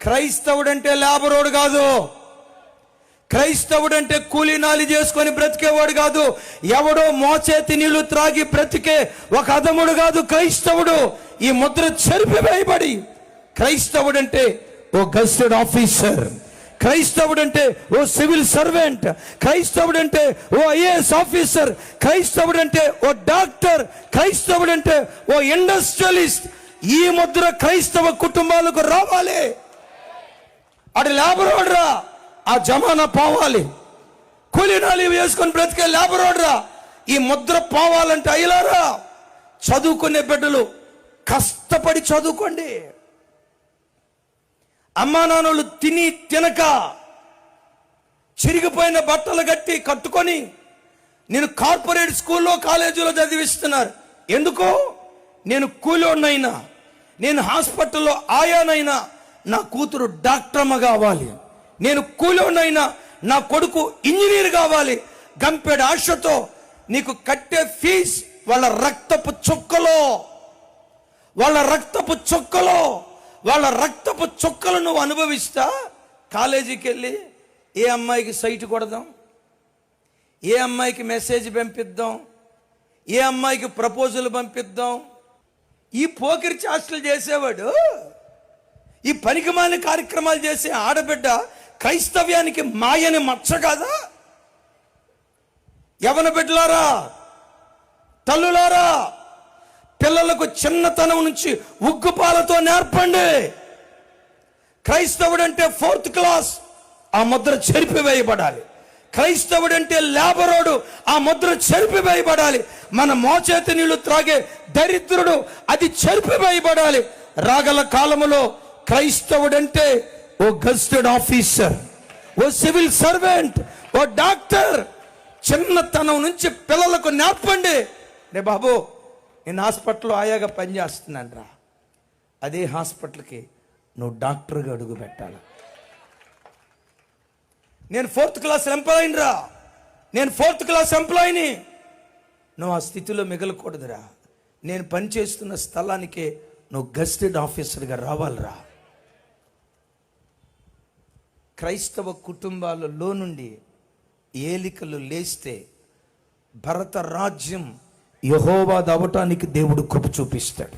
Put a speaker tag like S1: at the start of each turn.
S1: క్రైస్తవుడంటే లేబరోడు కాదు. క్రైస్తవుడంటే కూలీనాలి చేసుకొని బ్రతికేవాడు కాదు. ఎవడో మోచేతి నీళ్లు త్రాగి బ్రతికే ఒక అధముడు కాదు క్రైస్తవుడు. ఈ ముద్ర చెరిపివేయబడి క్రైస్తవుడంటే ఓ గెస్టెడ్ ఆఫీసర్, క్రైస్తవుడంటే ఓ సివిల్ సర్వెంట్, క్రైస్తవుడంటే ఓ ఐఏఎస్ ఆఫీసర్, క్రైస్తవుడంటే ఓ డాక్టర్, క్రైస్తవుడంటే ఓ ఇండస్ట్రియలిస్ట్. ఈ ముద్ర క్రైస్తవ కుటుంబాలకు రావాలి. అటు లేబరోడ్రా ఆ జమానా పోవాలి. కూలీనాలి వేసుకొని బ్రతికే లేబరోడ్రా ఈ ముద్ర పోవాలంటే అయ్యలారా చదువుకునే బిడ్డలు కష్టపడి చదువుకోండి. అమ్మా నాన్నలు తిని తినక చిరిగిపోయిన బట్టలు కట్టుకొని నేను కార్పొరేట్ స్కూల్లో కాలేజీలో చదివిస్తున్నారు. ఎందుకో నేను కూలోనైనా, నేను హాస్పిటల్లో ఆయానైనా నా కూతురు డాక్టర్మ కావాలి, నేను కూలోనైనా నా కొడుకు ఇంజనీర్ కావాలి. గంపెడు ఆశతో నీకు కట్టే ఫీజు వాళ్ళ రక్తపు చుక్కలో, వాళ్ళ రక్తపు చుక్కలో, వాళ్ళ రక్తపు చుక్కలు నువ్వు అనుభవిస్తా. కాలేజీకి వెళ్ళి ఏ అమ్మాయికి సైట్ కొడదాం, ఏ అమ్మాయికి మెసేజ్ పంపిద్దాం, ఏ అమ్మాయికి ప్రపోజల్ పంపిద్దాం. ఈ పోకిరి చేష్టలు చేసేవాడు, ఈ పనికిమాలిన కార్యక్రమాలు చేసే ఆడబిడ్డ క్రైస్తవ్యానికి మాయని మచ్చ కాదా? యవన బిడ్డలారా, తల్లులారా, పిల్లలకు చిన్నతనం నుంచి ఉగ్గుపాలతో నేర్పండి. క్రైస్తవుడంటే 4th క్లాస్ ఆ ముద్ర చెరిపివేయబడాలి. క్రైస్తవుడంటే లేబరోడు ఆ ముద్ర చెరిపివేయబడాలి. మన మోచేతి నీళ్లు త్రాగే దరిద్రుడు అది చెరిపివేయబడాలి. రాగల కాలములో క్రైస్తవుడంటే ఓ గెస్టెడ్ ఆఫీసర్, ఓ సివిల్ సర్వెంట్, ఓ డాక్టర్. చిన్నతనం నుంచి పిల్లలకు నేర్పండి. రే బాబు, నేను హాస్పిటల్లో ఆయాగా పనిచేస్తున్నాను రా, అదే హాస్పిటల్కి నువ్వు డాక్టర్గా అడుగు పెట్టాలి. నేను 4th క్లాస్ ఎంప్లాయీని రా, నేను 4th క్లాస్ ఎంప్లాయీని. నువ్వు ఆ స్థితిలో మిగలకూడదురా. నేను పనిచేస్తున్న స్థలానికే నువ్వు గెస్టెడ్ ఆఫీసర్గా రావాలిరా. క్రైస్తవ కుటుంబాలలో నుండి ఏలికలు లేస్తే భరత రాజ్యం యెహోవాది అవటానికి దేవుడు కృప చూపిస్తాడు.